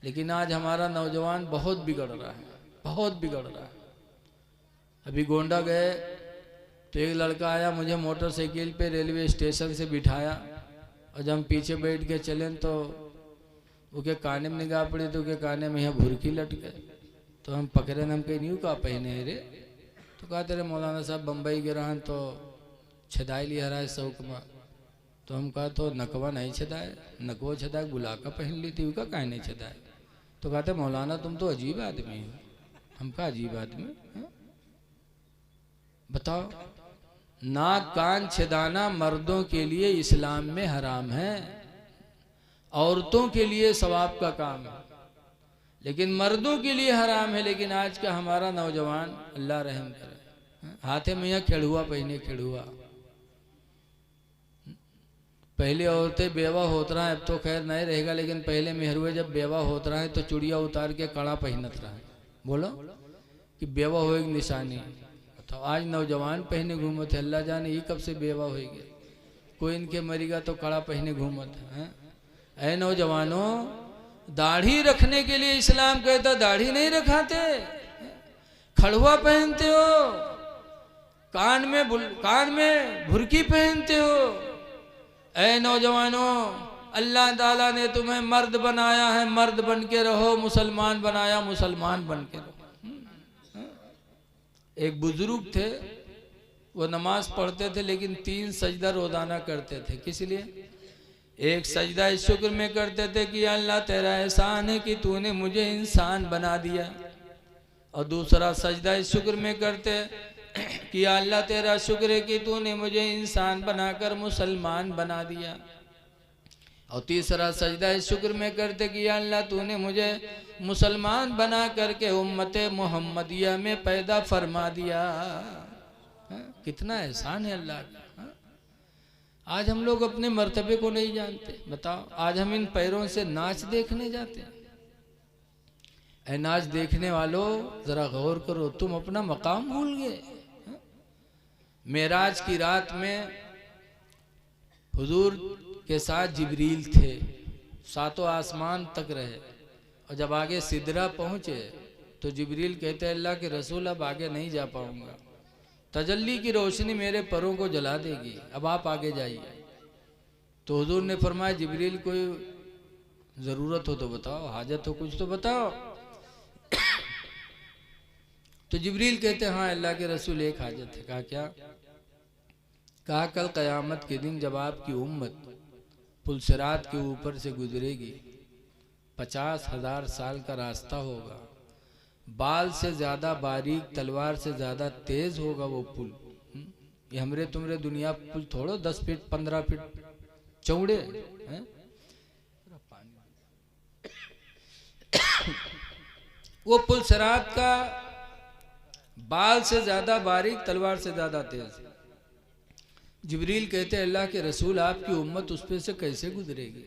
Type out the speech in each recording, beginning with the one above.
लेकिन आज हमारा नौजवान बहुत बिगड़ रहा है, बहुत बिगड़ रहा है। अभी गोंडा गए तो एक लड़का आया, मुझे मोटरसाइकिल पे रेलवे स्टेशन से बिठाया और जब हम पीछे बैठ के चले तो उसके काने में निगाह पड़ी तो उसके काने में यहाँ भुरकी लट गए। तो हम पकड़े, हम कहीं नहीं कहा पहने रे, तो कहा तेरे मौलाना साहब बम्बई गिरा तो छदाई लिया रहा है शौक में। तो हम कहा तो नकवा नहीं छदाए, नकवो छदाए गुलाका पहन ली थी, उसका काहे नहीं छदाए। तो कहते मौलाना तुम तो अजीब आदमी हो। हम कहा अजीब आदमी है? बताओ, नाक कान छेदाना मर्दों के लिए इस्लाम में हराम है, औरतों के लिए सवाब का काम है, लेकिन मर्दों के लिए हराम है। लेकिन आज का हमारा नौजवान, अल्लाह रहम करे, हाथे में यह खेड़ुआ पहने, खेड़ुआ। पहले औरतें बेवा होत रहा है, अब तो खैर नहीं रहेगा, लेकिन पहले मेहरुए जब बेवा होत रहा है तो चुड़िया उतार के कड़ा पहनत रहा है। बोलो कि बेवा हो एक निशानी। तो आज नौजवान पहने घूमत है, अल्लाह जाने ये कब से बेवा होगी। कोई इनके मरीगा तो कड़ा पहने घूमत है। ऐ नौजवानों, दाढ़ी रखने के लिए इस्लाम कहता, दाढ़ी नहीं रखाते, खड़ुआ पहनते हो, कान में भुरकी पहनते हो। ऐ नौजवानों, अल्लाह ताला ने तुम्हें मर्द बनाया है, मर्द बन के रहो, मुसलमान बनाया, मुसलमान बन के रहो। एक बुजुर्ग थे, वो नमाज पढ़ते थे लेकिन 3 सजदा रोजाना करते थे। किस लिए? एक सजदा इस शुक्र में करते थे कि अल्लाह तेरा एहसान है कि तूने मुझे इंसान बना दिया, और दूसरा सजदा इस शुक्र में करते कि अल्लाह तेरा शुक्र है कि तूने मुझे इंसान बनाकर मुसलमान बना दिया, और तीसरा सजदा इस शुक्र में करते कि अल्लाह तूने मुझे मुसलमान बना करके उम्मत मोहम्मदिया में पैदा फरमा दिया। कितना एहसान है अल्लाह का। आज हम लोग अपने मर्तबे को नहीं जानते। बताओ, आज हम इन पैरों से नाच देखने जाते हैं। ऐ नाच देखने वालों, जरा गौर करो, तुम अपना मकाम भूल गए। मेराज की रात में हुजूर के साथ जिब्रील थे, 7 आसमान तक रहे, और जब आगे सिदरा पहुंचे तो जिब्रील कहते अल्लाह के रसूल अब आगे नहीं जा पाऊंगा, तजल्ली की रोशनी मेरे परों को जला देगी, अब आप आगे जाइए। तो हुजूर ने फरमाया जिब्रील कोई जरूरत हो तो बताओ, हाजत हो कुछ तो बताओ। तो जिब्रील कहते हाँ अल्लाह के रसूल एक हाजत है। कहा क्या? कहा कल कयामत के दिन जब आपकी उम्मत पुलसिरात के ऊपर से गुजरेगी, 50,000 साल का रास्ता होगा, बाल से ज्यादा बारीक, तलवार से ज्यादा तेज होगा वो पुल। ये हमरे तुमरे दुनिया पुल थोड़ो 10 फीट 15 फीट चौड़े हैं। वो पुल सिरात का बाल से ज्यादा बारीक, तलवार से ज्यादा तेज। जिब्रील कहते अल्लाह के रसूल आपकी उम्मत उस पे से कैसे गुजरेगी?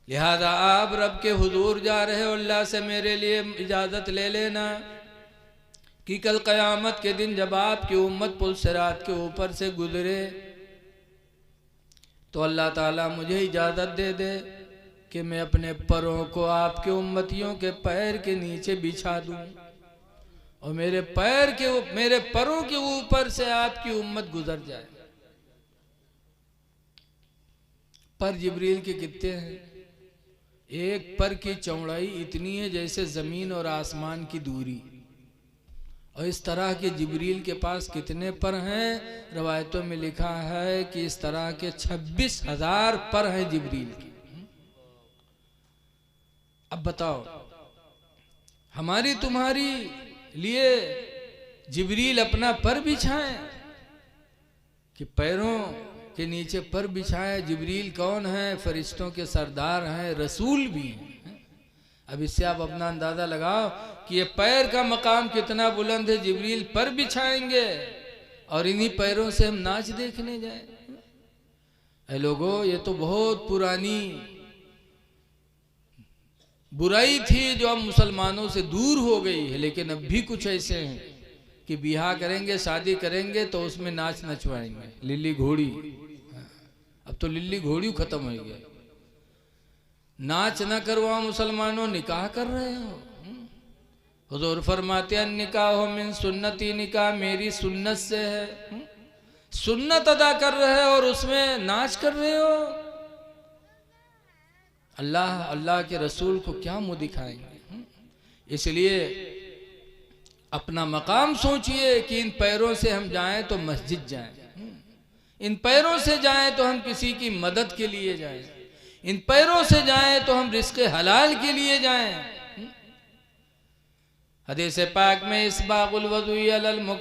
लिहाजा आप रब के हुजूर जा रहे हो, अल्लाह से मेरे लिए इजाजत ले लेना कि कल कयामत के दिन जब आपकी उम्मत पुल सिरात के ऊपर से गुजरे तो अल्लाह ताला मुझे इजाजत दे दे कि मैं अपने पैरों को आपके उम्मतियों के पैर के नीचे बिछा दूं, और मेरे पैरों के ऊपर से आपकी उम्मत गुजर जाए। पर जिब्रील के कितने हैं? एक पर की चौड़ाई इतनी है जैसे जमीन और आसमान की दूरी। और इस तरह के जिब्रील के पास कितने पर हैं? रवायतों में लिखा है कि इस तरह के 26,000 पर हैं जिब्रील के। अब बताओ, हमारी तुम्हारी लिए जिब्रील अपना पर बिछाए कि पैरों के नीचे पर बिछाए? जिब्रील कौन है? फरिश्तों के सरदार हैं, रसूल भी हैं। अब इससे आप अपना अंदाजा लगाओ कि ये पैर का मकाम कितना बुलंद है। जिब्रील पर बिछाएंगे और इन्हीं पैरों से हम नाच देखने जाए। ऐ लोगों, ये तो बहुत पुरानी बुराई थी जो अब मुसलमानों से दूर हो गई है। लेकिन अब भी कुछ ऐसे हैं कि बियाह करेंगे, शादी करेंगे तो उसमें नाच नचवाएंगे, लिल्ली घोड़ी। अब तो लिल्ली घोड़ी खत्म हो गई, नाच न करवाओ मुसलमानों, निकाह कर रहे हो। हुजूर फरमाते हैं निकाह मिन सुन्नती, निकाह मेरी सुन्नत से है। सुन्नत अदा कर रहे हो और उसमें नाच कर रहे हो। अल्लाह के रसूल को क्या मुंह दिखाएंगे। इसलिए अपना मकाम सोचिए कि इन पैरों से हम जाएं तो मस्जिद जाएं, इन पैरों से जाएं तो हम किसी की मदद के लिए जाएं, इन पैरों से जाएं तो हम रिस्क हलाल के लिए जाएं। हदीस पाक में इसबागुल वज़ू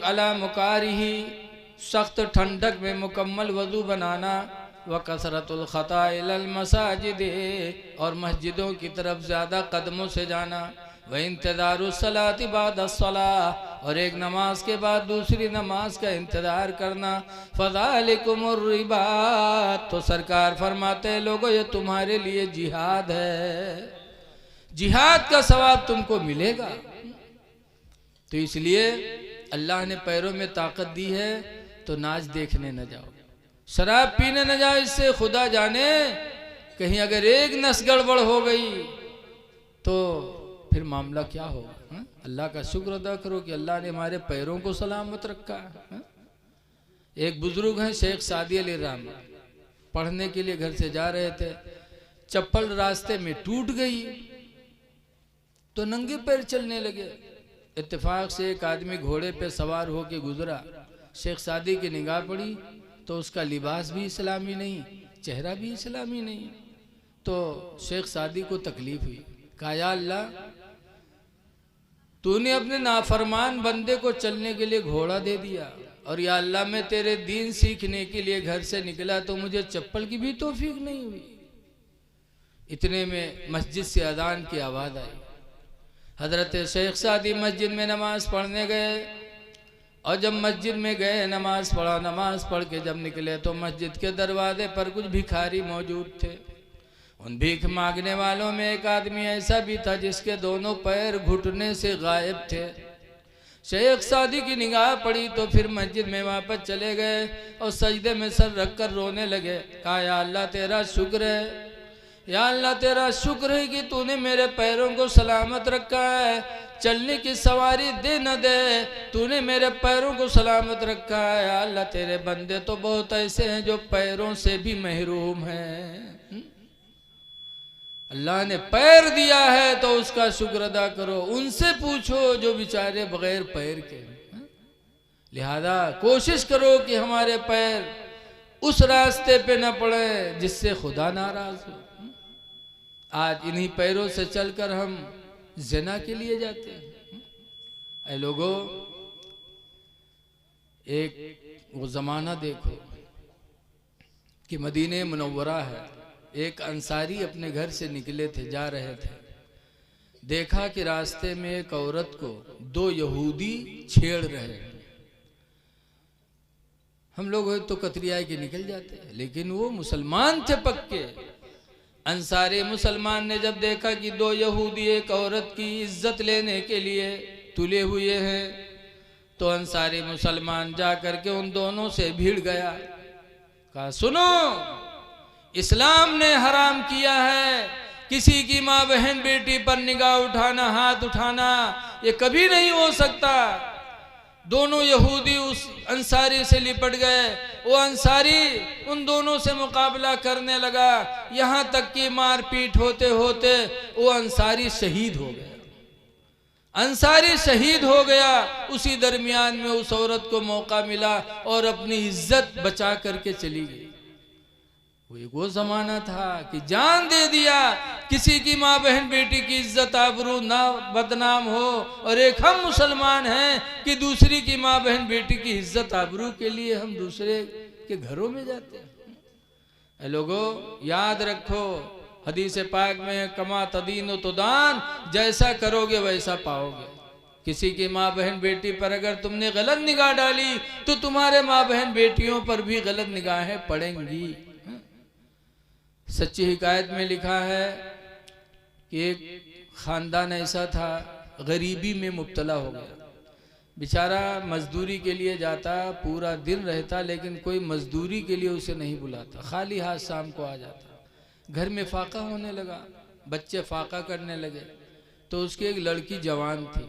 अला मुकारिही, सख्त ठंडक में मुकम्मल वज़ू बनाना, व कसरतुल खता इलल मसाजिद, और मस्जिदों की तरफ ज़्यादा कदमों से जाना, व इंतज़ारुस सलाति बादस्सलाह, और एक नमाज के बाद दूसरी नमाज का इंतज़ार करना। फ़ज़ालिकुमुर रिबात, तो सरकार फरमाते हैं लोगों ये तुम्हारे लिए जिहाद है, जिहाद का सवाब तुमको मिलेगा। तो इसलिए अल्लाह ने पैरों में ताकत दी है, तो नाच देखने न जाओ, शराब पीने न जाओ, इससे खुदा जाने कहीं अगर एक नस गड़बड़ हो गई तो फिर मामला क्या होगा। अल्लाह का शुक्र अदा करो कि अल्लाह ने हमारे पैरों को सलामत रखा है। एक बुजुर्ग हैं शेख सादी अली रहमा, पढ़ने के लिए घर से जा रहे थे, चप्पल रास्ते में टूट गई तो नंगे पैर चलने लगे। इत्तेफाक से एक आदमी घोड़े पे सवार होके गुजरा, शेख सादी की निगाह पड़ी तो उसका लिबास भी इस्लामी नहीं, चेहरा भी इस्लामी नहीं। तो शेख सादी को तकलीफ हुई, कहा या अल्लाह तूने अपने नाफरमान बंदे को चलने के लिए घोड़ा दे दिया, और या अल्लाह मैं तेरे दीन सीखने के लिए घर से निकला तो मुझे चप्पल की भी तौफीक नहीं हुई। इतने में मस्जिद से अजान की आवाज़ आई। हजरत शेख सादी मस्जिद में नमाज पढ़ने गए, और जब मस्जिद में गए नमाज पढ़ा, नमाज पढ़ के जब निकले तो मस्जिद के दरवाजे पर कुछ भिखारी मौजूद थे। उन भीख मांगने वालों में एक आदमी ऐसा भी था जिसके दोनों पैर घुटने से गायब थे। शेख सादी की निगाह पड़ी तो फिर मस्जिद में वापस चले गए और सजदे में सर रखकर रोने लगे। कहा या अल्लाह तेरा शुक्र है, या अल्लाह तेरा शुक्र है कि तूने मेरे पैरों को सलामत रखा है, चलने की सवारी दे न दे, तूने मेरे पैरों को सलामत रखा है। या अल्लाह तेरे बंदे तो बहुत ऐसे हैं जो पैरों से भी महरूम हैं। अल्लाह ने पैर दिया है तो उसका शुक्र अदा करो, उनसे पूछो जो बेचारे बगैर पैर के। लिहाजा कोशिश करो कि हमारे पैर उस रास्ते पे न पड़े जिससे खुदा नाराज हो। आज इन्हीं पैरों से चलकर हम ज़िना के लिए जाते हैं। ऐ लोगों, एक वो ज़माना देखो कि मदीने मुनव्वरा है, एक अंसारी अपने घर से निकले थे, जा रहे थे, देखा कि रास्ते में एक औरत को दो यहूदी छेड़ रहे हैं। हम लोग तो कतरिया के निकल जाते हैं, लेकिन वो मुसलमान थे पक्के। अंसारी मुसलमान ने जब देखा कि दो यहूदी एक औरत की इज्जत लेने के लिए तुले हुए हैं, तो अंसारी मुसलमान जा करके उन दोनों से भिड़ गया। कहा सुनो, इस्लाम ने हराम किया है किसी की माँ बहन बेटी पर निगाह उठाना, हाथ उठाना, ये कभी नहीं हो सकता। दोनों यहूदी उस अंसारी से लिपट गए, वो अंसारी उन दोनों से मुकाबला करने लगा, यहाँ तक कि मारपीट होते होते वो अंसारी शहीद हो गया। अंसारी शहीद हो गया। उसी दरमियान में उस औरत को मौका मिला और अपनी इज्जत बचा करके चली गई। वो जमाना था कि जान दे दिया, किसी की माँ बहन बेटी की इज्जत आबरू ना बदनाम हो, और एक हम मुसलमान हैं कि दूसरी की माँ बहन बेटी की इज्जत आबरू के लिए हम दूसरे के घरों में जाते हैं। लोगों याद रखो, हदीस पाक में कमा तदीन तुदान, जैसा करोगे वैसा पाओगे। किसी की माँ बहन बेटी पर अगर तुमने गलत निगाह डाली तो तुम्हारे माँ बहन बेटियों पर भी गलत निगाहें पड़ेंगी। सच्ची हिकायत में लिखा है कि एक ख़ानदान ऐसा था, गरीबी में मुब्तला हो गया। बेचारा मजदूरी के लिए जाता, पूरा दिन रहता, लेकिन कोई मजदूरी के लिए उसे नहीं बुलाता, खाली हाथ शाम को आ जाता। घर में फाका होने लगा। बच्चे फाका करने लगे। तो उसकी एक लड़की जवान थी,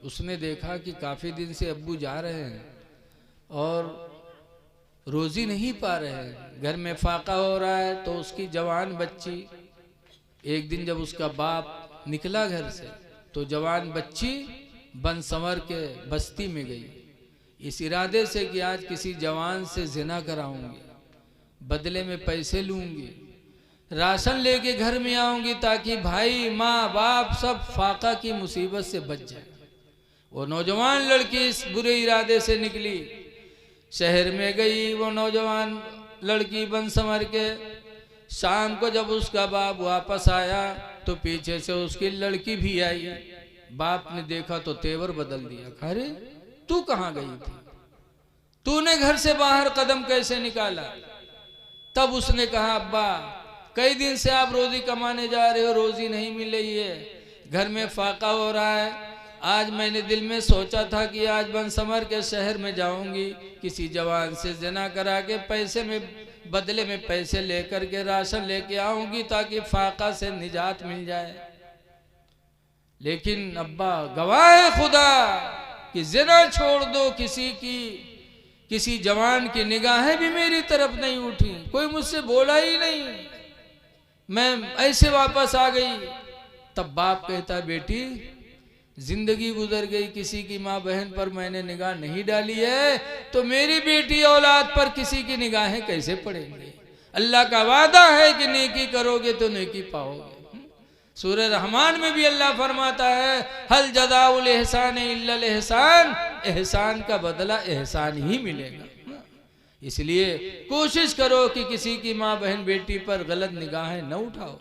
उसने देखा कि काफ़ी दिन से अब्बू जा रहे हैं और रोज़ी नहीं पा रहे हैं, घर में फाका हो रहा है। तो उसकी जवान बच्ची, एक दिन जब उसका बाप निकला घर से तो जवान बच्ची बन संवर के बस्ती में गई, इस इरादे से कि आज किसी जवान से जिना कराऊंगी, बदले में पैसे लूंगी, राशन लेके घर में आऊंगी ताकि भाई माँ बाप सब फाका की मुसीबत से बच जाए। वो नौजवान लड़की इस बुरे इरादे से निकली, शहर में गई। वो नौजवान लड़की बन संवर के, शाम को जब उसका बाप वापस आया तो पीछे से उसकी लड़की भी आई। बाप ने देखा तो तेवर बदल दिया। अरे तू कहाँ गई थी, तूने घर से बाहर कदम कैसे निकाला? तब उसने कहा, अब्बा कई दिन से आप रोजी कमाने जा रहे हो, रोजी नहीं मिल रही है, घर में फाका हो रहा है। आज मैंने दिल में सोचा था कि आज बन संवर के शहर में जाऊंगी, किसी जवान से जना करा के पैसे में बदले में पैसे लेकर के राशन लेके आऊंगी ताकि फाका से निजात मिल जाए। लेकिन अब्बा गवाह है खुदा कि जना छोड़ दो, किसी जवान की निगाहें भी मेरी तरफ नहीं उठी, कोई मुझसे बोला ही नहीं, मैं ऐसे वापस आ गई। तब बाप कहता, बेटी जिंदगी गुजर गई, किसी की माँ बहन पर मैंने निगाह नहीं डाली है, तो मेरी बेटी औलाद पर किसी की निगाहें कैसे पड़ेंगी? अल्लाह का वादा है कि नेकी करोगे तो नेकी पाओगे। सूरह रहमान में भी अल्लाह फरमाता है, हल जज़ाउल एहसान इल्लल एहसान, एहसान का बदला एहसान ही मिलेगा। इसलिए कोशिश करो कि किसी की माँ बहन बेटी पर गलत निगाहें न उठाओ।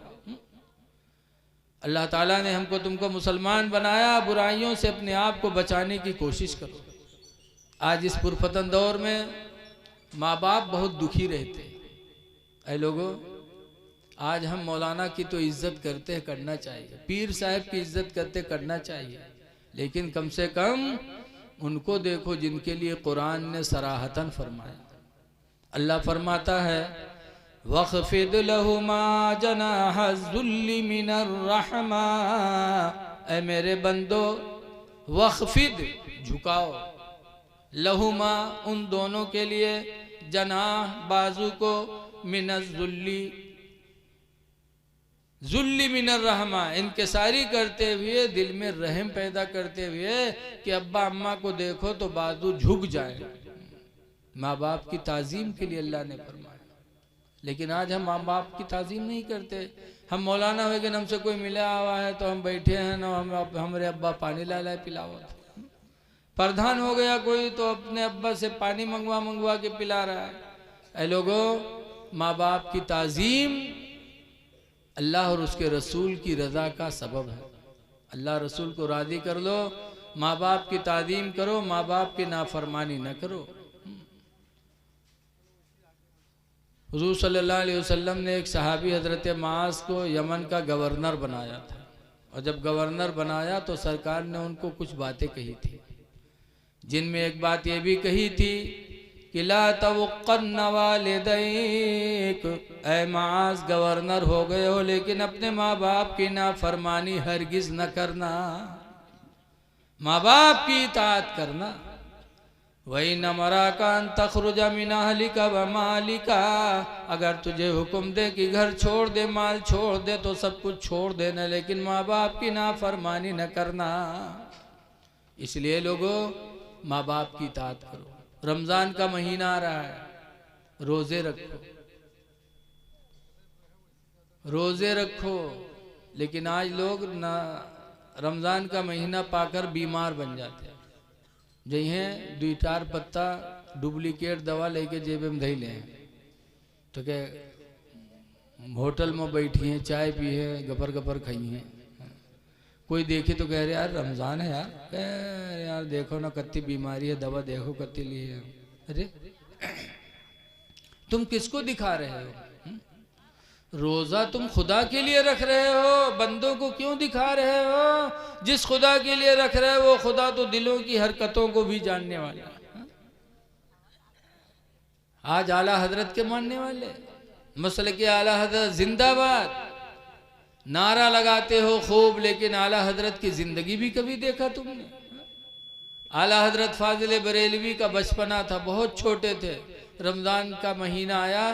अल्लाह ताला ने हमको तुमको मुसलमान बनाया, बुराइयों से अपने आप को बचाने की कोशिश करो। आज इस पुरफतन दौर में माँ बाप बहुत दुखी रहते हैं। ऐ लोगों, आज हम मौलाना की तो इज्जत करते हैं, करना चाहिए, पीर साहब की इज्जत करते करना चाहिए, लेकिन कम से कम उनको देखो जिनके लिए कुरान ने सराहतन फरमाया। अल्लाह फरमाता है, वख़्फ़िद लहुमा जनाहज़्ज़ुल्लि मिनर रहमा, ऐ मेरे बंदो वख़्फ़िद झुकाओ, लहुमा उन दोनों के लिए, जनाह बाजू को, मिनज़्ज़ुल्लि ज़ुल्लि मिनर रहमा, इनकिसारी करते हुए, दिल में रहम पैदा करते हुए कि अब्बा अम्मा को देखो तो बाजू झुक जाए। माँ बाप की ताज़ीम के लिए अल्लाह ने फरमाया। लेकिन आज हम माँ बाप की ताज़ीम नहीं करते। हम मौलाना हो गए, हमसे कोई मिला हुआ है तो हम बैठे हैं ना, हमारे अब्बा पानी ला पिलाओ। प्रधान हो गया कोई तो अपने अब्बा से पानी मंगवा के पिला रहा है। ऐ लोगों, माँ बाप की ताज़ीम अल्लाह और उसके रसूल की रज़ा का सबब है। अल्लाह रसूल को राज़ी कर लो, माँ बाप की ताज़ीम करो, माँ बाप की नाफरमानी न करो। हुज़ूर सल्लल्लाहु अलैहि वसल्लम ने एक सहाबी हज़रत मास को यमन का गवर्नर बनाया था, और जब गवर्नर बनाया तो सरकार ने उनको कुछ बातें कही थी, जिनमें एक बात ये भी कही थी कि ला तवक्कन वालिदैक, ऐ मास गवर्नर हो गए हो लेकिन अपने माँ बाप की नाफरमानी हरगिज न करना, माँ बाप की इताअत करना। वही नमरा का तखरुजा मिन अहलिका व मालिका, अगर तुझे हुक्म दे कि घर छोड़ दे, माल छोड़ दे, तो सब कुछ छोड़ देना, लेकिन माँ बाप की नाफरमानी न करना। इसलिए लोगों, माँ बाप की इताअत करो। रमज़ान का महीना आ रहा है, रोज़े रखो, रोज़े रखो। लेकिन आज लोग ना रमज़ान का महीना पाकर बीमार बन जाते हैं। जइहें 2-4 पत्ता डुप्लीकेट दवा लेके जेब में धई लें तो क्या होटल में बैठी हैं, चाय पी है, गपर गपर खाई हैं। कोई देखे तो कह रहे यार रमज़ान है यार, यार देखो ना कत्ती बीमारी है, दवा देखो कत्ती ली है। अरे तुम किसको दिखा रहे हो? रोज़ा तुम खुदा के लिए रख रहे हो, बंदों को क्यों दिखा रहे हो? जिस खुदा के लिए रख रहे हो वो खुदा तो दिलों की हरकतों को भी जानने वाला है। आज आला हजरत के मानने वाले, मसले के आला हजरत जिंदाबाद, नारा लगाते हो खूब, लेकिन आला हजरत की जिंदगी भी कभी देखा तुमने? आला हजरत फाजिल बरेलवी का बचपना था, बहुत छोटे थे। रमज़ान का महीना आया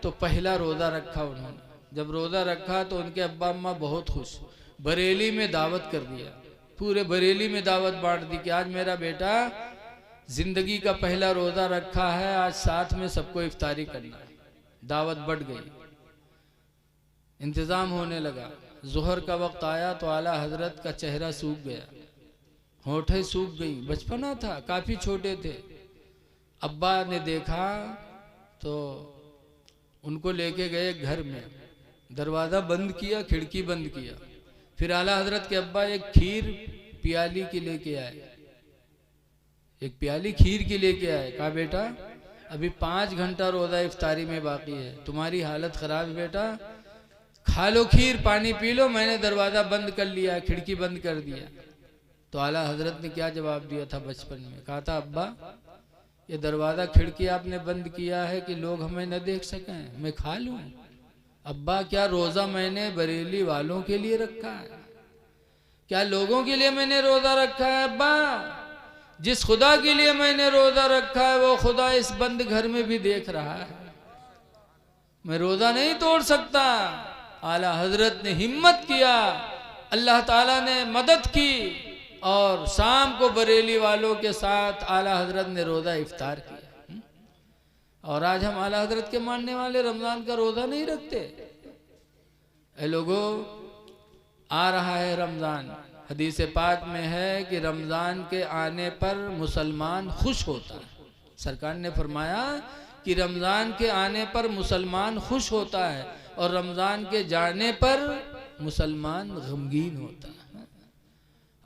तो पहला रोज़ा रखा उन्होंने। जब रोज़ा रखा तो उनके अब्बा अम्मा बहुत खुश, बरेली में दावत कर दिया, पूरे बरेली में दावत बांट दी कि आज मेरा बेटा जिंदगी का पहला रोज़ा रखा है, आज साथ में सबको इफ्तारी करना है। दावत बढ़ गई, इंतज़ाम होने लगा। ज़ोहर का वक्त आया तो आला हजरत का चेहरा सूख गया, होठें सूख गई, बचपना था, काफ़ी छोटे थे। अब्बा ने देखा तो उनको लेके गए घर में, दरवाज़ा बंद किया, खिड़की बंद किया। फिर आला हजरत के अब्बा एक खीर प्याली की लेके आए, एक प्याली खीर की लेके आए। कहा बेटा अभी 5 घंटा रोज़ा इफ्तारी में बाकी है, तुम्हारी हालत ख़राब है बेटा, खा लो खीर, पानी पी लो, मैंने दरवाज़ा बंद कर लिया, खिड़की बंद कर दिया। तो आला हजरत ने क्या जवाब दिया था बचपन में? कहा था अब्बा ये दरवाज़ा खिड़की आपने बंद किया है कि लोग हमें न देख सकें, मैं खा लूँ? अब्बा क्या रोज़ा मैंने बरेली वालों के लिए रखा है? क्या लोगों के लिए मैंने रोज़ा रखा है? अब्बा जिस खुदा के लिए मैंने रोज़ा रखा है वो खुदा इस बंद घर में भी देख रहा है, मैं रोज़ा नहीं तोड़ सकता। आला हजरत ने हिम्मत किया, अल्लाह ताला ने मदद की और शाम को बरेली वालों के साथ आला हजरत ने रोज़ा इफ्तार किया। और आज हम आला हजरत के मानने वाले रमज़ान का रोज़ा नहीं रखते। ऐ लोगों, आ रहा है रमज़ान, हदीस पाक में है कि रमज़ान के आने पर मुसलमान खुश होता है। सरकार ने फरमाया कि रमज़ान के आने पर मुसलमान खुश होता है और रमज़ान के जाने पर मुसलमान गमगीन होता है।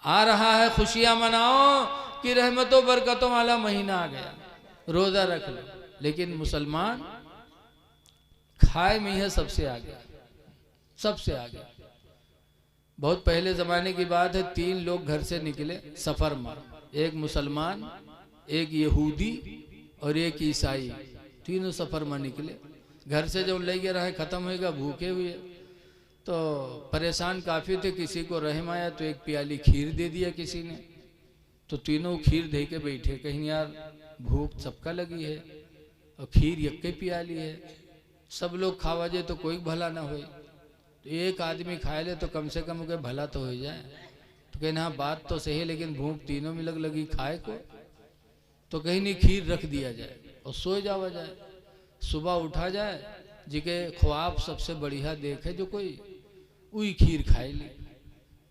आ रहा है, खुशियाँ मनाओ कि रहमतों बरकतों वाला महीना आ गया, रोज़ा रख लो। लेकिन मुसलमान खाए में है सबसे आगे, सबसे आगे। बहुत पहले ज़माने की बात है, 3 लोग घर से निकले सफ़र में, एक मुसलमान, एक यहूदी और एक ईसाई, तीनों सफ़र में निकले। घर से जब ले गए रहे ख़त्म होएगा, भूखे हुए तो परेशान काफ़ी थे। किसी को रहम आया तो एक प्याली खीर दे दिया किसी ने, तो तीनों खीर दे के बैठे, कहीं यार भूख सबका लगी है और खीर यक्के प्याली है, सब लोग खावा जाए तो कोई भला ना हो, तो एक आदमी खाए ले तो कम से कम के भला तो हो जाए। तो कहना हाँ बात तो सही है, लेकिन भूख तीनों में लगी खाए को, तो कहीं नहीं खीर रख दिया जाए और सो जावा जाए। सुबह उठा जाए, जी के ख्वाब सबसे बढ़िया देखे जो कोई, वही खीर खाए ली,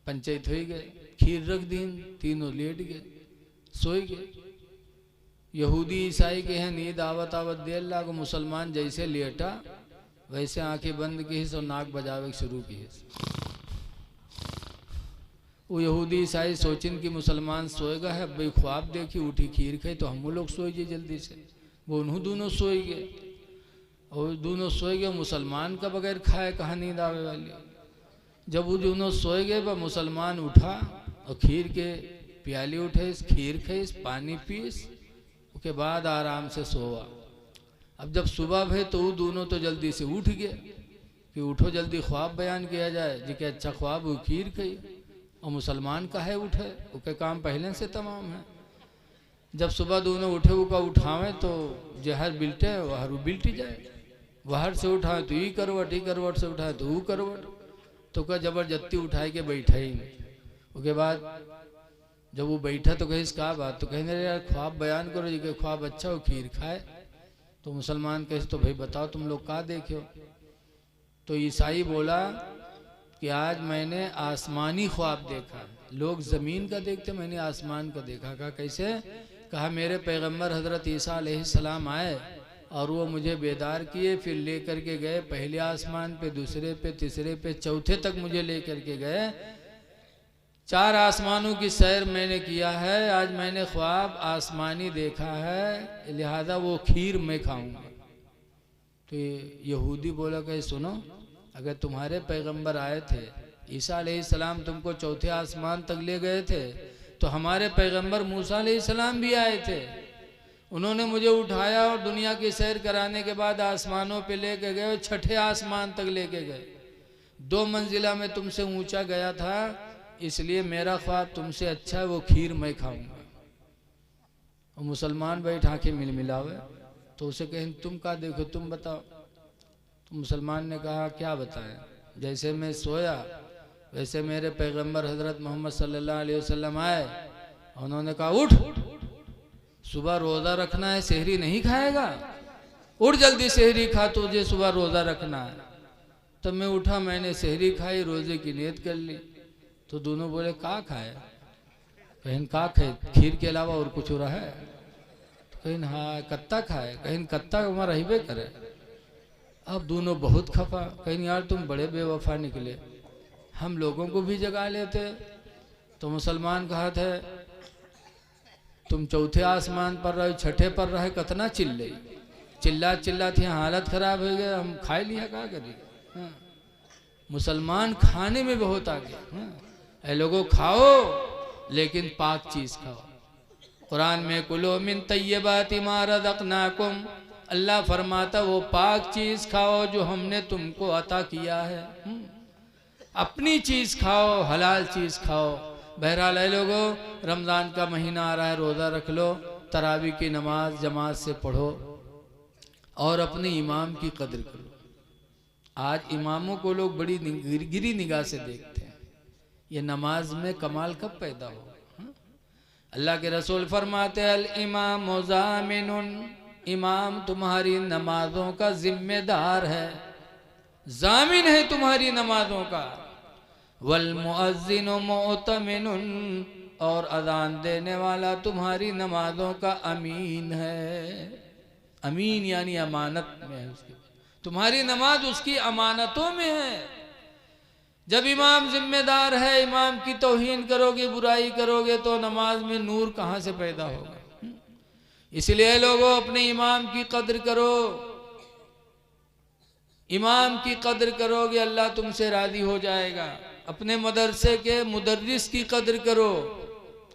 पंचायत हो गए, खीर रख दी, तीनों लेट गए, सोए गए। यहूदी ईसाई के हैं नींद आवत आवत देर लागो, मुसलमान जैसे लेटा वैसे आंखें बंद की और नाक बजावे शुरू की। वो यहूदी ईसाई सोचिन कि मुसलमान सोएगा है, भाई ख्वाब देखी उठी खीर खाई तो हम लोग सोए गए जल्दी से। वो उन्हों दोनों सोए गए और दोनों सोए गए, मुसलमान का बगैर खाए कहाँ नींद आवे वाली। जब वो दोनों सोए गए वह मुसलमान उठा और खीर के प्याली उठे, खीर खाइस, पानी पीस, उसके बाद आराम से सोवा। अब जब सुबह भई तो वो दोनों तो जल्दी से उठ गए कि उठो जल्दी ख्वाब बयान किया जाए, जी के अच्छा ख्वाब वो खीर खाई, और मुसलमान का है उठे, उसके काम पहले से तमाम है। जब सुबह दोनों उठे उका उठावें तो जहर बिल्टे वहर वो बिल्टी जाए, वहर से उठाए तो ये करवट, ही करवट से उठाए तो वो करवट, तो क्या जबरदस्ती उठाए के बैठा ही नहीं। उसके बाद जब वो बैठा तो कहीं क्या बात, तो कहने यार ख्वाब बयान करो, जी के ख्वाब अच्छा हो खीर खाए। तो मुसलमान कहे तो भाई बताओ तुम लोग क्या देखे हो। तो ईसाई बोला कि आज मैंने आसमानी ख्वाब देखा, लोग ज़मीन का देखते, मैंने आसमान का देखा। कहा कैसे? कहा मेरे पैगंबर हज़रत ईसा अलैहिस्सलाम आए और वो मुझे बेदार किए, फिर ले करके गए पहले आसमान पे, दूसरे पे, तीसरे पे, चौथे तक मुझे ले करके गए। 4 आसमानों की सैर मैंने किया है, आज मैंने ख्वाब आसमानी देखा है, लिहाजा वो खीर मैं खाऊंगा। तो यहूदी बोला कि सुनो, अगर तुम्हारे पैगंबर आए थे, ईसा अलैहिस्सलाम तुमको चौथे आसमान तक ले गए थे, तो हमारे पैगंबर मूसा अलैहिस्सलाम भी आए थे, उन्होंने मुझे उठाया और दुनिया की सैर कराने के बाद आसमानों पे लेके गए और 6ठे आसमान तक लेके गए। 2 मंजिला में तुमसे ऊंचा गया था, इसलिए मेरा ख्वाब तुमसे अच्छा है, वो खीर मैं खाऊंगा। और मुसलमान बैठा के मिलमिलावे, तो उसे कहें तुम क्या देखो, तुम बताओ। तो मुसलमान ने कहा क्या बताएं, जैसे मैं सोया वैसे मेरे पैगंबर हजरत मोहम्मद सल्लल्लाहु अलैहि वसल्लम आए, उन्होंने कहा उठ, सुबह रोज़ा रखना है, सेहरी नहीं खाएगा, उठ जल्दी सेहरी खा, तुझे सुबह रोज़ा रखना है। तब मैं उठा, मैंने सेहरी खाई, रोज़े की नियत कर ली। तो दोनों बोले का खाए, कहीं का खाए, खीर के अलावा और कुछ हो रहा है, कहीं हाँ कत्ता खाए, कहीं कत्ता हमारा हिबे करे। अब दोनों बहुत खफा, कहीं यार तुम बड़े बेवफा निकले, हम लोगों को भी जगा लेते। तो मुसलमान कहा था तुम चौथे आसमान पर रहे, छठे पर रहे, कतना चिल्ला थी, हालत खराब हो गया, हम खाए लिया क्या करिए। हाँ। मुसलमान खाने में बहुत आगे। हाँ। लोगों खाओ लेकिन पाक चीज खाओ। कुरान में कुलो मिन तय्यबाति मा रज़क़नाकुम, अल्लाह फरमाता वो पाक चीज खाओ जो हमने तुमको अता किया है। अपनी चीज खाओ, हलाल चीज खाओ। बहरहाल है लोगों, रमज़ान का महीना आ रहा है, रोज़ा रख लो, तरावी की नमाज जमात से पढ़ो और अपने इमाम की कदर करो। आज इमामों को लोग बड़ी गिरी निगाह से देखते हैं, ये नमाज में कमाल कब पैदा हो। अल्लाह के रसूल फरमाते अल इमाम ज़ामिनुन, इमाम तुम्हारी नमाजों का जिम्मेदार है, जामिन है तुम्हारी नमाजों का। वल मुअज्जिनु मुअतमिनुन, और अजान देने वाला तुम्हारी नमाजों का अमीन है। अमीन यानी अमानत में है उसकी, तुम्हारी नमाज उसकी अमानतों में है। जब इमाम जिम्मेदार है, इमाम की तौहीन करोगे, बुराई करोगे, तो नमाज में नूर कहाँ से पैदा होगा। इसलिए लोगों अपने इमाम की कद्र करो, इमाम की कद्र करोगे अल्लाह तुमसे राजी हो जाएगा। अपने मदरसे के मुदर्रिस की कद्र करो।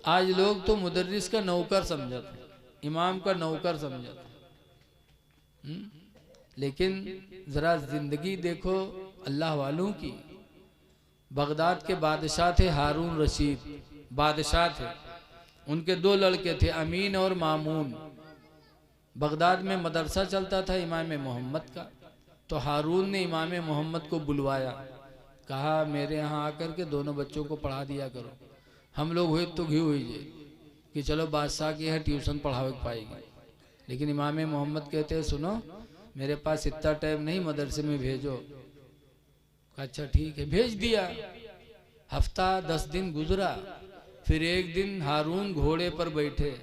आज लोग तो मुदर्रिस का नौकर समझते, इमाम का नौकर समझते, लेकिन जरा जिंदगी देखो अल्लाह वालों की। बगदाद के बादशाह थे हारून रशीद, बादशाह थे, उनके 2 लड़के थे अमीन और मामून। बगदाद में मदरसा चलता था इमाम मोहम्मद का, तो हारून ने इमाम मोहम्मद को बुलवाया, कहा मेरे यहाँ आकर के दोनों बच्चों को पढ़ा दिया करो। हम लोग हुए तो घी हुई जे कि चलो बादशाह की है ट्यूशन पढ़ावे पाएगी, लेकिन इमाम मोहम्मद कहते हैं सुनो मेरे पास इतना टाइम नहीं, मदरसे में भेजो। अच्छा ठीक है, भेज दिया। हफ्ता 10 दिन गुजरा, फिर एक दिन हारून घोड़े पर बैठे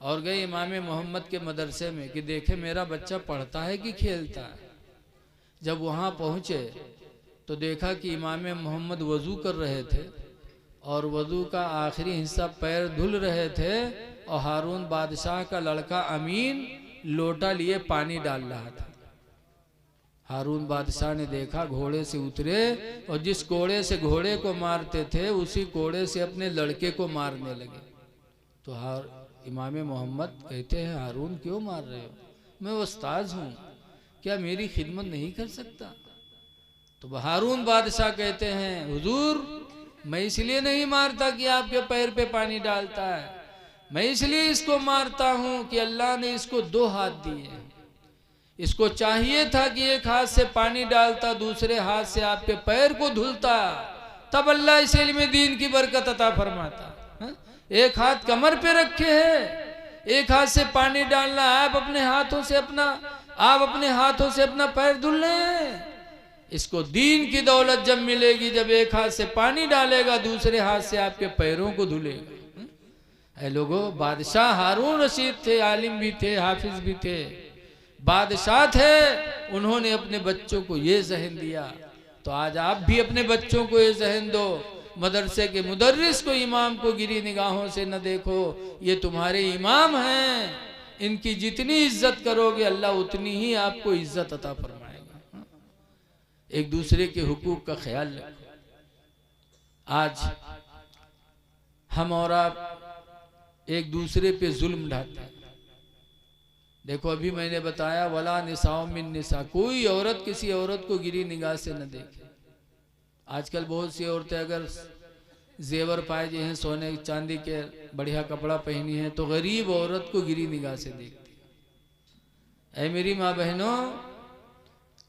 और गए इमाम मोहम्मद के मदरसे में कि देखे मेरा बच्चा पढ़ता है कि खेलता है। जब वहाँ पहुँचे तो देखा कि इमाम मोहम्मद वज़ू कर रहे थे और वज़ू का आखिरी हिस्सा पैर धुल रहे थे, और हारून बादशाह का लड़का अमीन लोटा लिए पानी डाल रहा था। हारून बादशाह ने देखा, घोड़े से उतरे और जिस कोड़े से घोड़े को मारते थे उसी कोड़े से अपने लड़के को मारने लगे। तो इमाम मोहम्मद कहते हैं हारून क्यों मार रहे हो, मैं उस्ताद हूँ, क्या मेरी खिदमत नहीं कर सकता। तो हारून बादशाह कहते हैं हुजूर मैं इसलिए नहीं मारता कि आपके पैर पे पानी डालता है, मैं इसलिए इसको मारता हूँ कि अल्लाह ने इसको 2 हाथ दिए हैं। इसको चाहिए था कि एक हाथ से पानी डालता, दूसरे हाथ से आपके पैर को धुलता, तब अल्लाह इस इल्म दीन की बरकत अता फरमाता। एक हाथ कमर पे रखे है, एक हाथ से पानी डालना, आप अपने हाथों से अपना पैर धुल रहे हैं। इसको दीन की दौलत जब मिलेगी जब एक हाथ से पानी डालेगा, दूसरे हाथ से आपके पैरों को धुलेगा। ऐ लोगों, बादशाह हारून रशीद थे, आलिम भी थे, हाफिज भी थे, बादशाह थे, उन्होंने अपने बच्चों को ये ज़हन दिया। तो आज आप भी अपने बच्चों को ये ज़हन दो, मदरसे के मुदर्रिस को, इमाम को गिरी निगाहों से न देखो, ये तुम्हारे इमाम हैं, इनकी जितनी इज्जत करोगे अल्लाह उतनी ही आपको इज्जत अता फरमाएगा। एक दूसरे के हुकूक का ख्याल रखो। आज हम और आप एक दूसरे पे जुल्म ढाते हैं। देखो अभी मैंने बताया वला निसाओ मिन निसा, कोई औरत किसी औरत को गिरी निगाह से न देखे। आजकल बहुत सी औरतें अगर जेवर पाए जी हैं, सोने चांदी के बढ़िया कपड़ा पहनी है, तो गरीब औरत को गिरी निगाह से देखती है। ऐ मेरी माँ बहनों,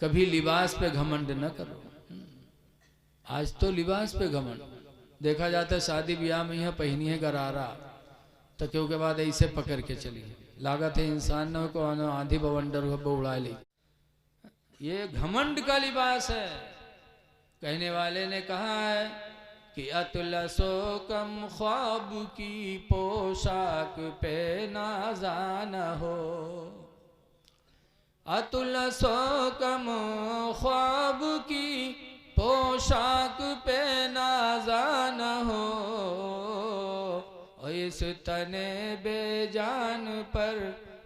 कभी लिबास पे घमंड न करो। आज तो लिबास पे घमंड देखा जाता है। शादी ब्याह में यह पहनी है गरारा, तो क्यों के बाद ऐसे पकड़ के चली, लागत है इंसान न को आंधी बवंडर को उड़ा ली। ये घमंड का लिबास है। कहने वाले ने कहा है कि अतलसो कम ख्वाब की पोशाक पे नाज़ान हो, अतलसो कम ख्वाब की पोशाक पे नाज़ान हो, इस तने बेजान पर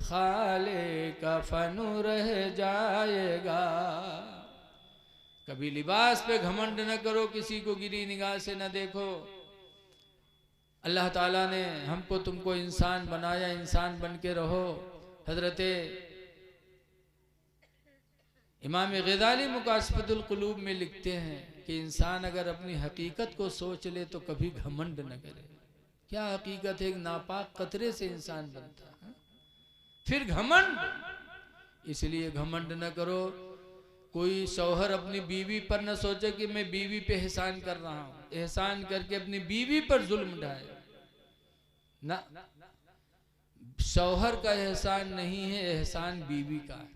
खाले कफन रह जाएगा। कभी लिबास पे घमंड न करो, किसी को गिरी निगाह से न देखो। अल्लाह ताला ने हमको तुमको इंसान बनाया, इंसान बन के रहो। हजरत इमाम ग़ज़ाली मुकाशफ़तुल क़ुलूब में लिखते हैं कि इंसान अगर अपनी हकीकत को सोच ले तो कभी घमंड न करे। क्या हकीकत है? एक नापाक कतरे से इंसान बनता है, फिर घमंड। इसलिए घमंड न करो। कोई शौहर अपनी बीवी पर न सोचे कि मैं बीवी पे एहसान कर रहा हूं, एहसान करके अपनी बीवी पर जुल्म ढाए ना। शौहर का एहसान नहीं है, एहसान बीवी का है।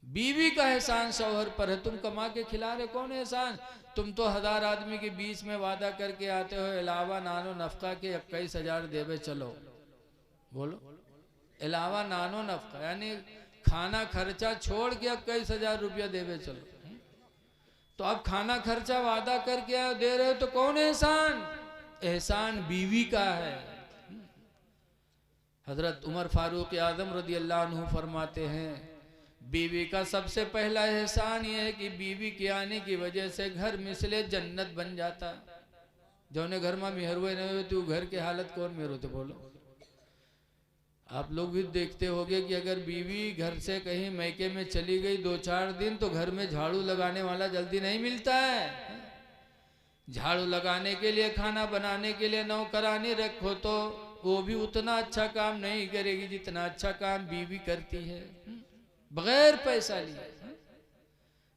बीवी का एहसान शौहर पर है। तुम कमा के खिला रहे, कौन एहसान? तुम तो 1000 आदमी के बीच में वादा करके आते हो, अलावा नानो नफका के 21,000 देवे चलो। बोलो, अलावा नानो नफका यानी खाना खर्चा छोड़ के 21,000 रुपया देवे चलो। तो अब खाना खर्चा वादा करके दे रहे हो तो कौन एहसान? एहसान बीवी का है। हजरत उमर फारूक आजम रदी अल्लाह अन्हु फरमाते हैं, बीवी का सबसे पहला एहसान यह है कि बीवी के आने की वजह से घर मिसले जन्नत बन जाता। जौने घर में मेहरुए नहीं हुए तो घर की हालत कौन मेहर होते? बोलो। आप लोग भी देखते होंगे कि अगर बीवी घर से कहीं मैके में चली गई 2-4 दिन, तो घर में झाड़ू लगाने वाला जल्दी नहीं मिलता है। झाड़ू लगाने के लिए, खाना बनाने के लिए नौकरानी रखो तो वो भी उतना अच्छा काम नहीं करेगी जितना अच्छा काम बीवी करती है, बगैर पैसा लिए।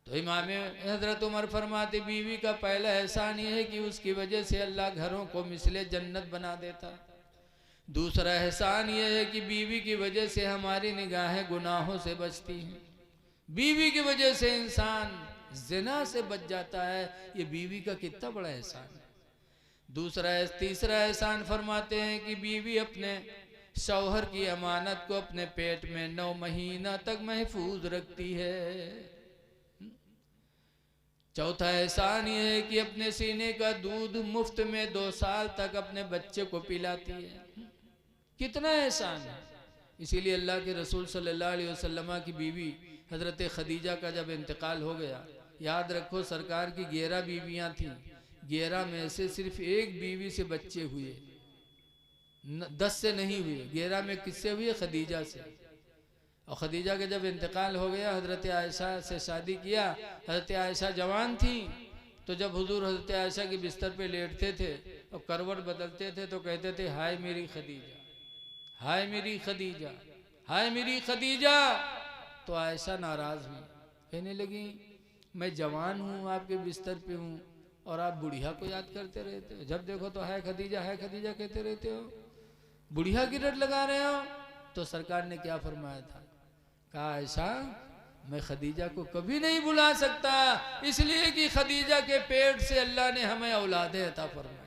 तो इमाम हजरत उमर फरमाते, बीवी का पहला एहसान ये है कि उसकी वजह से अल्लाह घरों को मिसले जन्नत बना देता। दूसरा एहसान यह है कि बीवी की वजह से हमारी निगाहें गुनाहों से बचती हैं। बीवी की वजह से इंसान ज़िना से बच जाता है। ये बीवी का कितना बड़ा एहसान है। तीसरा एहसान फरमाते हैं कि बीवी अपने शौहर की अमानत को अपने पेट में 9 महीना तक महफूज रखती है। चौथा एहसान यह है कि अपने सीने का दूध मुफ्त में 2 साल तक अपने बच्चे को पिलाती है। कितना एहसान है। इसीलिए अल्लाह के रसूल सल्लल्लाहु अलैहि वसल्लम की बीवी हजरत खदीजा का जब इंतकाल हो गया, याद रखो सरकार की 11 बीवियां थीं, 11 में से सिर्फ एक बीवी से बच्चे हुए, 10 से नहीं हुए। 11 में किससे हुए? खदीजा से। और खदीजा का जब इंतकाल हो गया, हजरत आयशा से शादी किया। हजरत आयशा जवान थी, तो जब हुजूर हजरत आयशा के बिस्तर पे लेटते थे और करवट बदलते थे तो कहते थे, हाय मेरी खदीजा, हाय मेरी खदीजा, हाय मेरी खदीजा। तो आयशा नाराज हुई, कहने लगी, मैं जवान हूँ, आपके बिस्तर पे हूँ और आप बुढ़िया को याद करते रहते हो। जब देखो तो हाय खदीजा कहते रहते हो, बुढ़िया की रट लगा रहे हो। तो सरकार ने क्या फरमाया था? कहा, आयशा मैं खदीजा को कभी नहीं भुला सकता, इसलिए कि खदीजा के पेट से अल्लाह ने हमें औलादे अता फरमाई।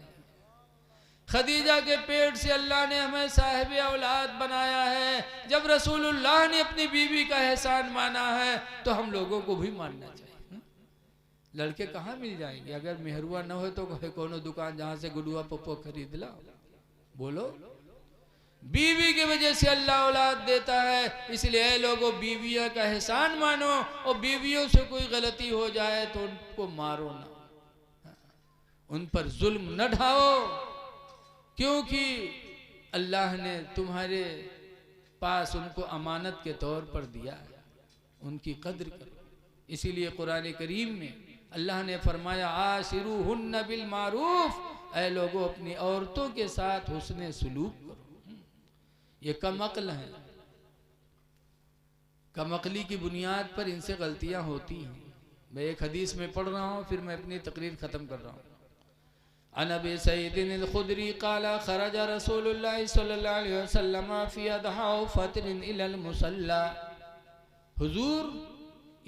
खदीजा के पेट से अल्लाह ने हमें साहिब औलाद बनाया है। जब रसूलुल्लाह ने अपनी बीवी का एहसान माना है तो हम लोगों को भी मानना चाहिए। लड़के कहाँ मिल जाएंगे? अगर मेहरुआ न हो तो कोनो दुकान जहाँ से गुडुआ पप्पो खरीद ला। बोलो, बीवी की वजह से अल्लाह औलाद देता है। इसलिए लोगों, बीवियों का एहसान मानो और बीवियों से कोई गलती हो जाए तो उनको मारो ना, उन पर जुल्म न ढाओ, क्योंकि अल्लाह ने तुम्हारे पास उनको अमानत के तौर पर दिया है। उनकी कद्र करो। इसीलिए कुरान करीम में अल्लाह ने फरमाया आशिरूहुन्ना बिल मारूफ, ऐ लोगों अपनी औरतों के साथ हुस्ने सुलूक करो। ये कमअक्ल हैं, कमअक्ली की बुनियाद पर इनसे गलतियां होती हैं। मैं एक हदीस में पढ़ रहा हूँ, फिर मैं अपनी तकरीर ख़त्म कर रहा हूँ। अन अबी सईद अल खुदरी क़ाला खरज रसूलुल्लाह सल्लल्लाहु अलैहि वसल्लम फ़ी अदहा फ़त्रिन इलल मुसल्ला। हुजूर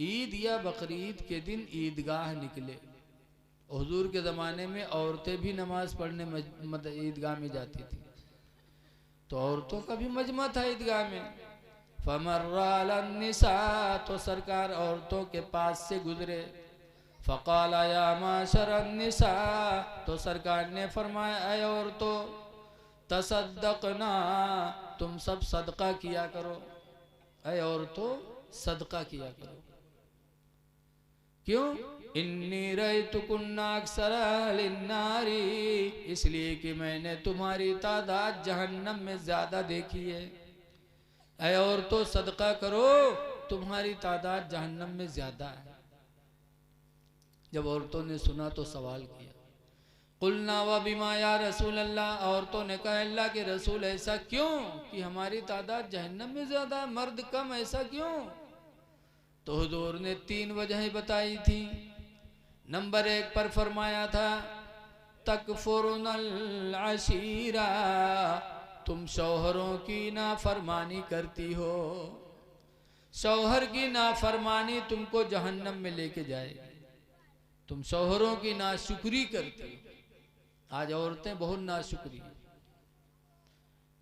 ईद या बकरीद के दिन ईदगाह निकले। हुजूर के ज़माने में औरतें भी नमाज पढ़ने ईदगाह में जाती थी, तो औरतों का भी मजमा था ईदगाह में। फमर्रा अलन निसा, तो सरकार औरतों के पास से गुजरे। फ़क़ाला या माशरन निसा, तो सरकार ने फरमाया ऐ औरतों, तसद्दक़ना, तुम सब सदका किया करो। ऐ औरतों सदका किया करो। क्यों? इन्नी रअयतुकुन्ना अक्सरा लिन्नारी, इसलिए कि मैंने तुम्हारी तादाद जहन्नम में ज्यादा देखी है। ऐ औरतों सदका करो, तुम्हारी तादाद जहन्नम में ज्यादा है। जब औरतों ने सुना तो सवाल किया, कुलना व बिमा या रसूल अल्लाह, औरतों ने कहा अल्लाह के रसूल ऐसा क्यों कि हमारी तादाद जहन्नम में ज्यादा है, मर्द कम, ऐसा क्यों? तो हुजूर ने 3 वजहें बताई थी। नंबर 1 पर फरमाया था तकफुरुनल अशीरा, तुम शौहरों की नाफरमानी करती हो। शौहर की नाफरमानी तुमको जहन्नम में लेके जाएगी। तुम शौहरों की नाशुक्री करती हो। आज औरतें बहुत नाशुक्री,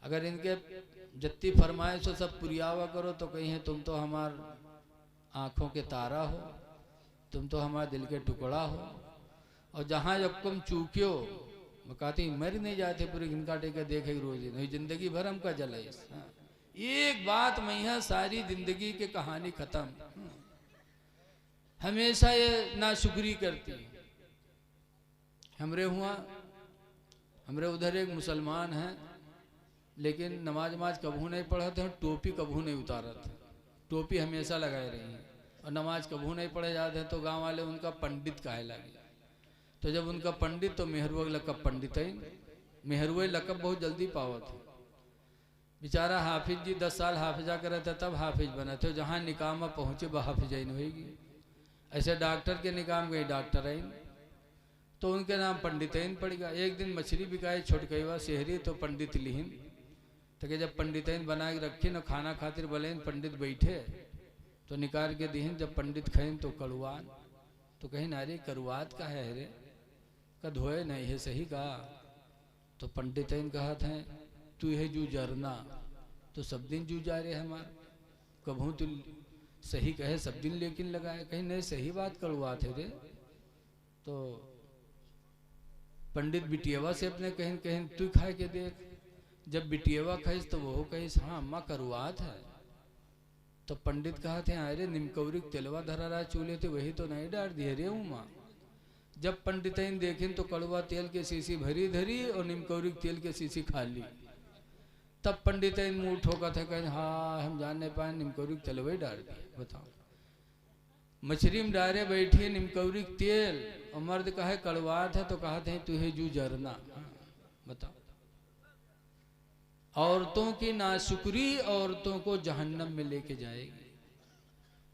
अगर इनके जत्ती फरमाइश हो सब पुरियावा करो तो कहीं तुम तो हमार आँखों के तारा हो, तुम तो हमारे दिल के टुकड़ा हो, और जहाँ जब तुम चूक्यो मैं कहती मर नहीं जाते पूरे गिनका टेके देखे रोज नहीं, जिंदगी भर हमका जलाइस। एक बात मैं यहाँ सारी जिंदगी की कहानी खत्म। हमेशा ये नाशुक्री करती। हमरे उधर एक मुसलमान है, लेकिन नमाज कभू नहीं पढ़ा थे, टोपी कभू नहीं उतारा था, टोपी हमेशा लगाए रही हैं, और नमाज कभू नहीं पढ़े जाते हैं। तो गांव वाले उनका पंडित कहे लगे। तो जब उनका पंडित, तो मेहरुआ लकब पंडित है, मेहरुआ लकब बहुत जल्दी पावा था। बेचारा हाफिज जी 10 साल हाफिजा करे थे, तब हाफिज बना थे। जहाँ निकाह में पहुँचे वह हाफिजा ही नहीं होगी। ऐसे डॉक्टर के निकाम गई डॉक्टर आई, तो उनके नाम पंडितैन पड़ गया। एक दिन मछली बिकाई छोटकईवा शहरी, तो पंडित लिहिन, तो कि जब पंडितैन बना के रखी न खाना खातिर बोले पंडित बैठे, तो निकाल के दिहिन। जब पंडित खाइन तो कड़ुआन, तो कहीं नारे करुआत का है रे, का धोए नहीं है सही कहा। तो पंडितैन कहा था तू है जू जरना, तो सब दिन जू जा रहे हमार, कभू तू सही कहे सब दिन लेकिन लगाए, कहीं नहीं सही बात कड़ुआ थे रे। तो पंडित बिटियावा से अपने कहीं कहीं तू खा के देख, जब बिटियावा खाइस तो वो कहिस हाँ अम्मा करुआत है। तो पंडित कहा थे अरे निमकौरिक तेलवा धरा रहा चूल्हे थे, वही तो नहीं डाल दिए रे उमा। जब पंडितैन देखें तो कड़वा तेल के शीशी भरी धरी और निमकौरिक तेल के शीशी खाली। तब पंडितैन मुंह ठोका था, कहें हाँ हम जान नहीं पाए निमकौरिक तेलवा ही डाल दिए। बताओ मछली में डारे बैठी निमकौरिक तेल, और मर्द कहे कड़वात है, तो कहा थे तू है जू जरना। बताओ औरतों की नाशुक्री औरतों को जहन्नम में लेके जाएगी।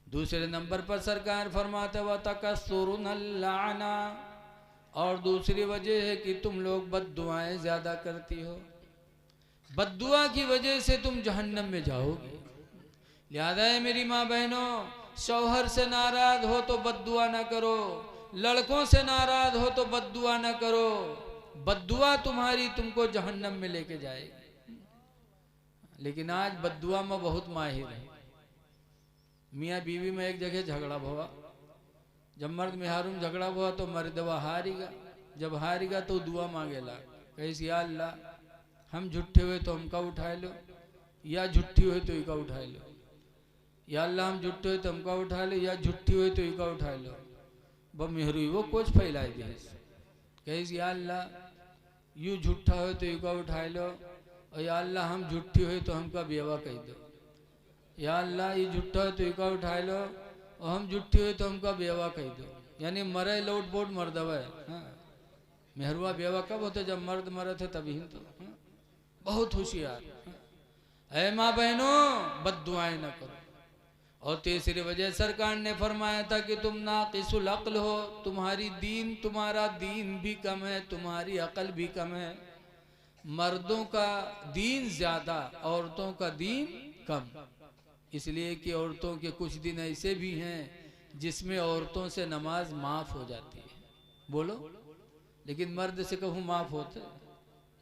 दूसरे नंबर पर सरकार फरमाते हुआ तकस्सुरुनल लाना, और दूसरी वजह है कि तुम लोग बद्दुआएं ज्यादा करती हो। बद्दुआ की वजह से तुम जहन्नम में जाओगे। लिहाजा है मेरी माँ बहनों, शौहर से नाराज हो तो बद्दुआ ना करो, लड़कों से नाराज हो तो बद्दुआ ना करो। बद्दुआ तुम्हारी तुमको जहन्नम में लेके जाएगी। लेकिन आज बद्दुआ में बहुत माहिर है। मियाँ बीवी में एक जगह झगड़ा हुआ, जब मर्द मेहरुम झगड़ा हुआ तो मर्दवा हारेगा, जब हारेगा तो दुआ मांगेला, कहीं या अल्लाह हम झूठे हुए तो हमका उठा लो, या झूठी हुए तो इका उठा लो। या अल्लाह हम झूठे हुए तो हमका उठा लो, या झूठी हुए तो इका उठा लो। वो मेहरू वो कुछ फैला दे, कहीं या अल्लाह यूँ झूठा हो तो इका उठा लो, और या अल्लाह हम झूठी हुए तो हमका बेवा कह दो। या अल्लाह ये झूठा हो तो इका उठा लो, और हम झूठी हुए तो हमका बेवा कह दो। यानी मरे लोट बोट मर्दवा है। हाँ। मेहरुआ बेवा कब होते? जब मर्द मरे थे तभी तो। हाँ। बहुत होशियार। है माँ बहनों, बद्दुआएं न करो। और तीसरी वजह सरकार ने फरमाया था कि तुम नाकिसुल अक्ल हो, तुम्हारा दीन भी कम है, तुम्हारी अकल भी कम है। मर्दों का दीन ज्यादा, औरतों का दीन कम। इसलिए कि औरतों के कुछ दिन ऐसे भी हैं जिसमें औरतों से नमाज माफ हो जाती है। बोलो, लेकिन मर्द से कहूँ माफ होते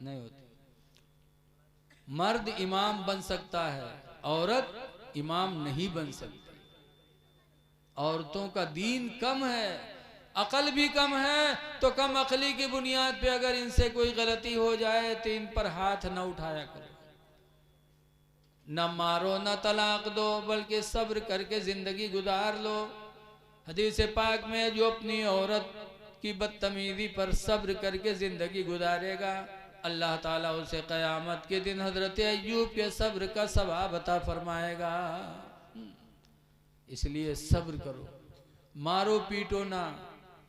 नहीं होते। मर्द इमाम बन सकता है, औरत इमाम नहीं बन सकती। औरतों का दीन कम है, अकल भी कम है, तो कम अकली की बुनियाद पे अगर इनसे कोई गलती हो जाए तो इन पर हाथ न उठाया करो, न मारो न तलाक दो, बल्कि सब्र करके जिंदगी गुजार लो। हदीस पाक में जो अपनी औरत की बदतमीजी पर सब्र करके जिंदगी गुजारेगा, अल्लाह ताला उसे क़यामत के दिन हजरत अय्यूब के सब्र का सवाब अता फरमाएगा। इसलिए सब्र करो, मारो पीटो ना।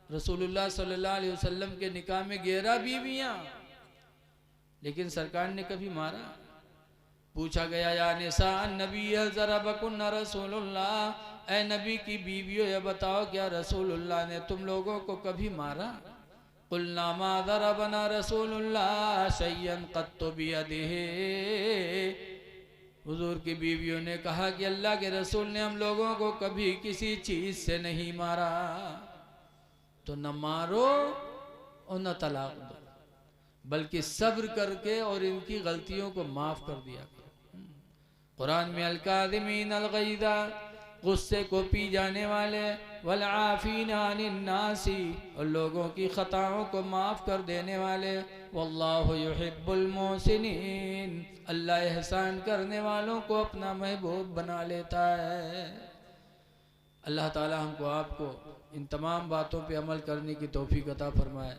रसूलुल्लाह सल्लल्लाहु अलैहि वसल्लम के निकाह में 11 बीवियां, लेकिन सरकार ने कभी मारा? पूछा गया, या निसा नबी ज़रबकुन रसूलुल्लाह, ए नबी की बीवियों ये बताओ क्या रसूलुल्लाह ने तुम लोगों को कभी मारा? कुल्ना मा ज़रबना रसूलुल्लाह शय्यन क़त्तु बियदिही। हुजूर की बीवियों ने कहा कि अल्लाह के रसूल ने हम लोगों को कभी किसी चीज से नहीं मारा। तो न मारो और न तलाक दो, बल्कि सब्र करके और इनकी गलतियों को माफ कर दिया करो। कुरान में अल-काज़िमीन अल-ग़ैज़ा, गुस्से को पी जाने वाले, वल आफ़ीना अनिन नासी, और लोगों की खताओं को माफ़ कर देने वाले, वल्लाहु युहिब्बुल मुहसिनीन, अल्लाह एहसान करने वालों को अपना महबूब बना लेता है। अल्लाह ताला हमको आपको इन तमाम बातों पे अमल करने की तौफीक अता फरमाए।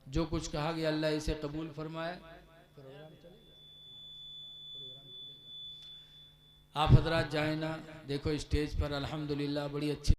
जो कुछ कहा गया अल्लाह इसे कबूल फरमाए। आप हजरात जाए ना, देखो स्टेज पर अल्हम्दुलिल्लाह बड़ी अच्छी